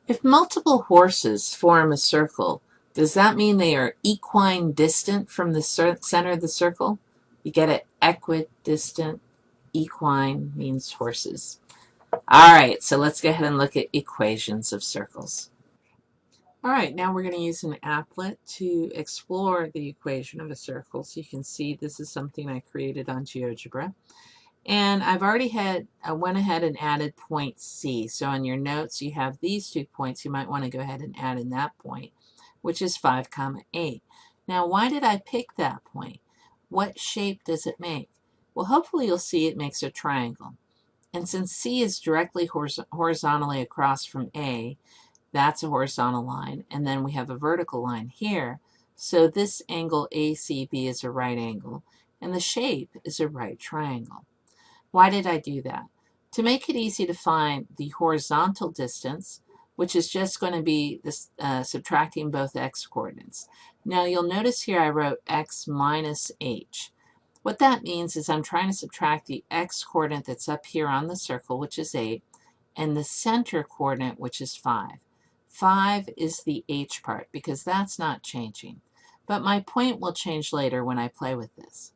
If multiple horses form a circle, does that mean they are equine distant from the center of the circle? You get it? Equidistant. Equine means horses. All right, so let's go ahead and look at equations of circles. All right, now we're going to use an applet to explore the equation of a circle. So you can see this is something I created on GeoGebra. And I've already went ahead and added point C. So on your notes, you have these 2 points. You might want to go ahead and add in that point, which is 5, 8. Now, why did I pick that point? What shape does it make? Well, hopefully you'll see it makes a triangle. And since C is directly horizontally across from A, that's a horizontal line. And then we have a vertical line here. So this angle ACB is a right angle. And the shape is a right triangle. Why did I do that? To make it easy to find the horizontal distance, which is just going to be this, subtracting both x coordinates. Now you'll notice here I wrote x minus h. What that means is I'm trying to subtract the x coordinate that's up here on the circle, which is 8, and the center coordinate, which is 5. 5 is the h part because that's not changing. But my point will change later when I play with this.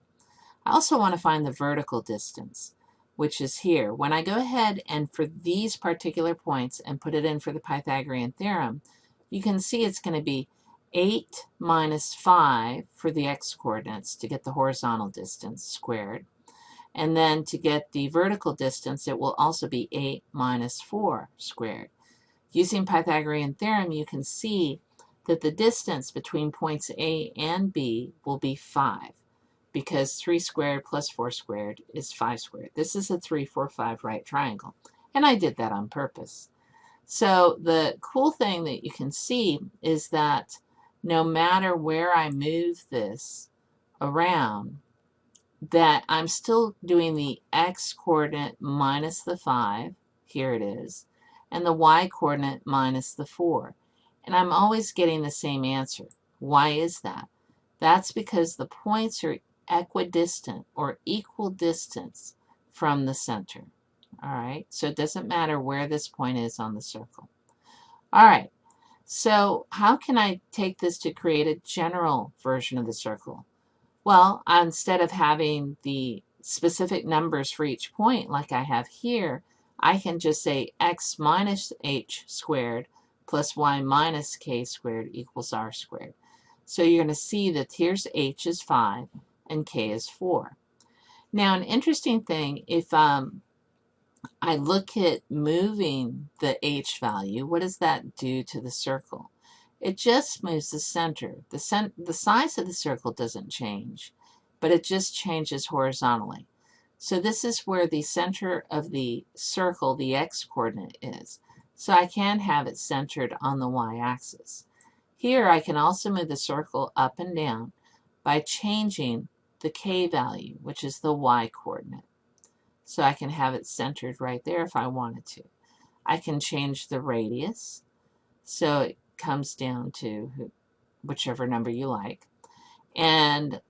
I also want to find the vertical distance, which is here. When I go ahead and for these particular points and put it in for the Pythagorean theorem, you can see it's going to be 8 minus 5 for the x coordinates to get the horizontal distance squared. And then to get the vertical distance, it will also be 8 minus 4 squared. Using Pythagorean theorem, you can see that the distance between points A and B will be 5, because 3 squared plus 4 squared is 5 squared. This is a 3, 4, 5 right triangle, and I did that on purpose. So the cool thing that you can see is that no matter where I move this around, that I'm still doing the x coordinate minus the 5, here it is, and the y coordinate minus the 4. And I'm always getting the same answer. Why is that? That's because the points are equidistant or equal distance from the center. All right, so it doesn't matter where this point is on the circle. All right, so how can I take this to create a general version of the circle? Well, instead of having the specific numbers for each point like I have here, I can just say x minus h squared plus y minus k squared equals r squared. So you're going to see that here's h is 5 and k is 4. Now, an interesting thing, if I look at moving the h value, what does that do to the circle? It just moves the center. The size of the circle doesn't change, but it just changes horizontally. So this is where the center of the circle, the x-coordinate, is. So I can have it centered on the y-axis. Here I can also move the circle up and down by changing the k value, which is the y-coordinate. So I can have it centered right there if I wanted to. I can change the radius, so it comes down to whichever number you like. And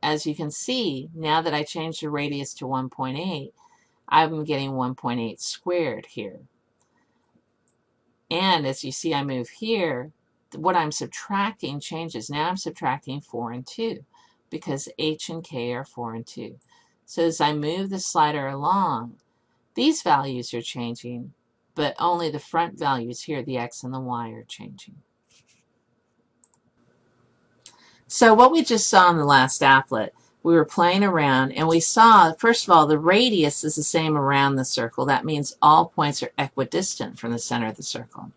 as you can see, now that I changed the radius to 1.8, I'm getting 1.8 squared here. And as you see, I move here, what I'm subtracting changes. Now I'm subtracting 4 and 2 because h and k are 4 and 2. So as I move the slider along, these values are changing, but only the front values here, the x and the y, are changing. So what we just saw in the last applet, we were playing around and we saw, first of all, the radius is the same around the circle. That means all points are equidistant from the center of the circle.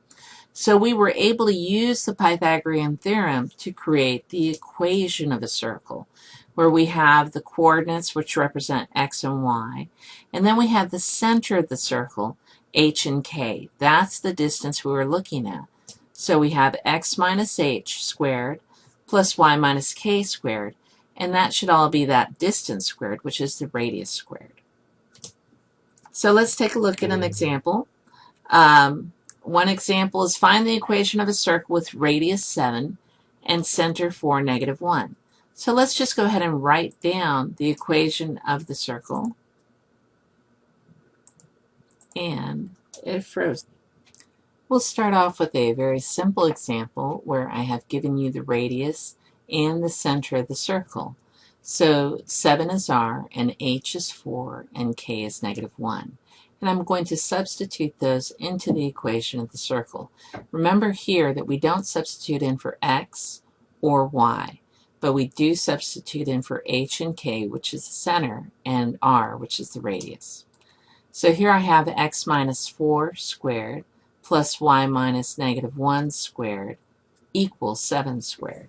So we were able to use the Pythagorean theorem to create the equation of a circle, where we have the coordinates, which represent x and y, and then we have the center of the circle, h and k. That's the distance we were looking at. So we have x minus h squared plus y minus k squared, and that should all be that distance squared, which is the radius squared. So let's take a look at an example. One example is find the equation of a circle with radius 7 and center 4, -1. So let's just go ahead and write down the equation of the circle. And it froze. We'll start off with a very simple example where I have given you the radius and the center of the circle. So 7 is r, and h is 4, and k is -1. And I'm going to substitute those into the equation of the circle. Remember here that we don't substitute in for x or y, but we do substitute in for h and k, which is the center, and r, which is the radius. So here I have x minus 4 squared plus y minus -1 squared equals 7 squared.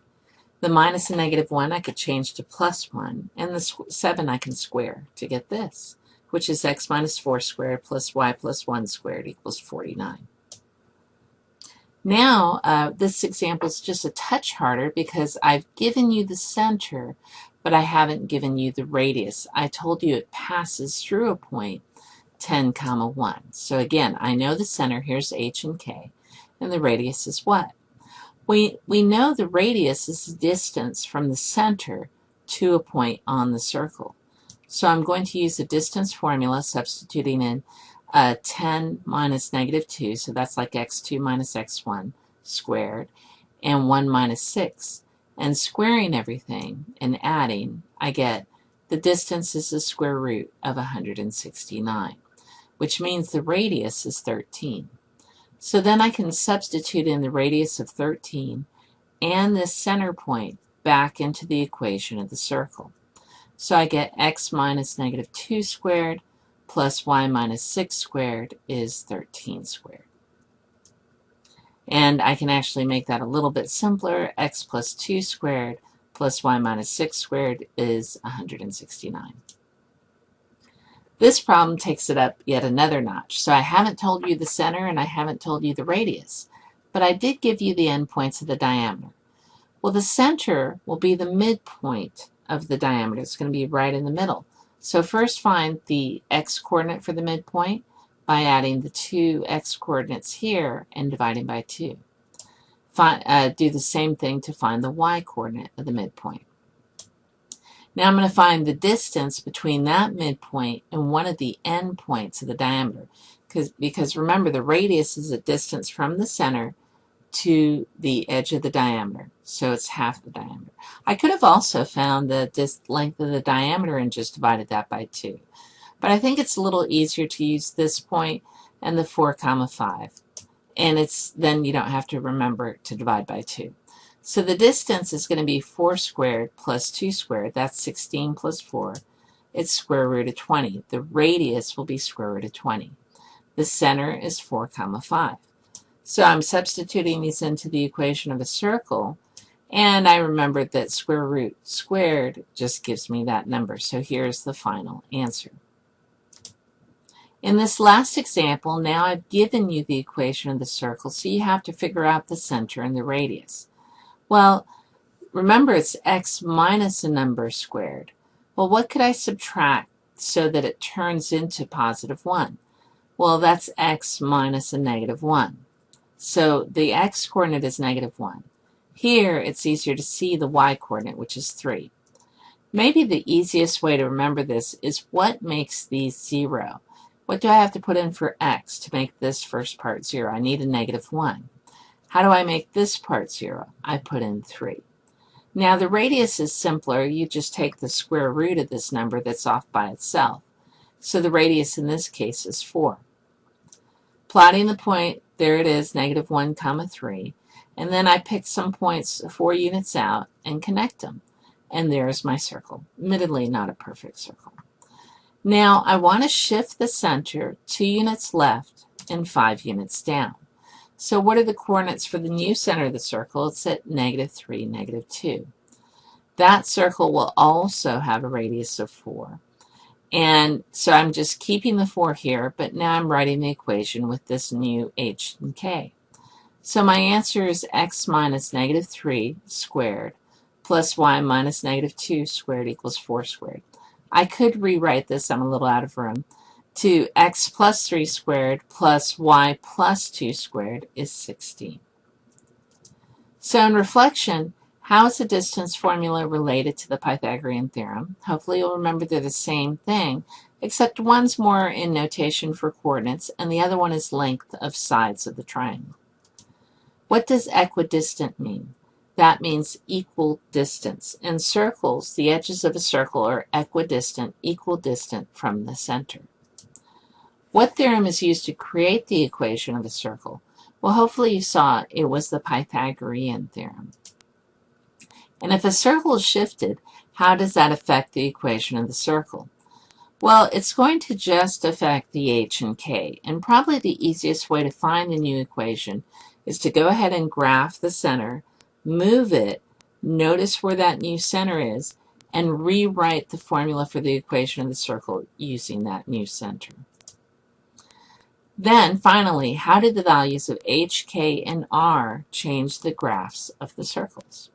The minus and -1 I could change to +1, and the 7 I can square to get this, which is x minus 4 squared plus y plus 1 squared equals 49. Now, this example is just a touch harder because I've given you the center, but I haven't given you the radius. I told you it passes through a point 10, 1. So again, I know the center, here's h and k, and the radius is what? We know the radius is the distance from the center to a point on the circle. So I'm going to use the distance formula, substituting in 10 minus -2, so that's like x2 minus x1 squared, and 1 minus 6. And squaring everything and adding, I get the distance is the square root of 169, which means the radius is 13. So then I can substitute in the radius of 13 and this center point back into the equation of the circle. So I get x minus -2 squared plus y minus 6 squared is 13 squared. And I can actually make that a little bit simpler. X plus 2 squared plus y minus 6 squared is 169. This problem takes it up yet another notch. So I haven't told you the center and I haven't told you the radius, but I did give you the endpoints of the diameter. Well, the center will be the midpoint of the diameter. It's going to be right in the middle. So first find the x-coordinate for the midpoint by adding the 2 x-coordinates here and dividing by 2. Do the same thing to find the y-coordinate of the midpoint. Now I'm going to find the distance between that midpoint and one of the endpoints of the diameter. Because remember, the radius is a distance from the center to the edge of the diameter. So it's half the diameter. I could have also found the length of the diameter and just divided that by 2. But I think it's a little easier to use this point and the 4, 5. And then you don't have to remember to divide by 2. So the distance is going to be 4 squared plus 2 squared. That's 16 plus 4. It's square root of 20. The radius will be square root of 20. The center is 4, 5. So I'm substituting these into the equation of a circle, and I remembered that square root squared just gives me that number. So here's the final answer. In this last example, now I've given you the equation of the circle, so you have to figure out the center and the radius. Well, remember it's x minus a number squared. Well, what could I subtract so that it turns into +1? Well, that's x minus a -1. So the x-coordinate is -1. Here, it's easier to see the y-coordinate, which is 3. Maybe the easiest way to remember this is what makes these 0. What do I have to put in for x to make this first part 0? I need a -1. How do I make this part 0? I put in 3. Now the radius is simpler. You just take the square root of this number that's off by itself. So the radius in this case is 4. Plotting the point, there it is, -1, 3. And then I pick some points 4 units out and connect them. And there's my circle. Admittedly, not a perfect circle. Now I want to shift the center 2 units left and 5 units down. So what are the coordinates for the new center of the circle? It's at -3, -2. That circle will also have a radius of 4. And so I'm just keeping the 4 here, but now I'm writing the equation with this new h and k. So my answer is x minus -3 squared plus y minus -2 squared equals 4 squared. I could rewrite this, I'm a little out of room, to x plus 3 squared plus y plus 2 squared is 16. So in reflection, how is the distance formula related to the Pythagorean theorem? Hopefully you'll remember they're the same thing, except one's more in notation for coordinates and the other one is length of sides of the triangle. What does equidistant mean? That means equal distance. In circles, the edges of a circle are equidistant, equal distant from the center. What theorem is used to create the equation of a circle? Well, hopefully you saw it was the Pythagorean theorem. And if a circle is shifted, how does that affect the equation of the circle? Well, it's going to just affect the h and k, and probably the easiest way to find the new equation is to go ahead and graph the center, move it, notice where that new center is, and rewrite the formula for the equation of the circle using that new center. Then, finally, how did the values of h, k, and r change the graphs of the circles?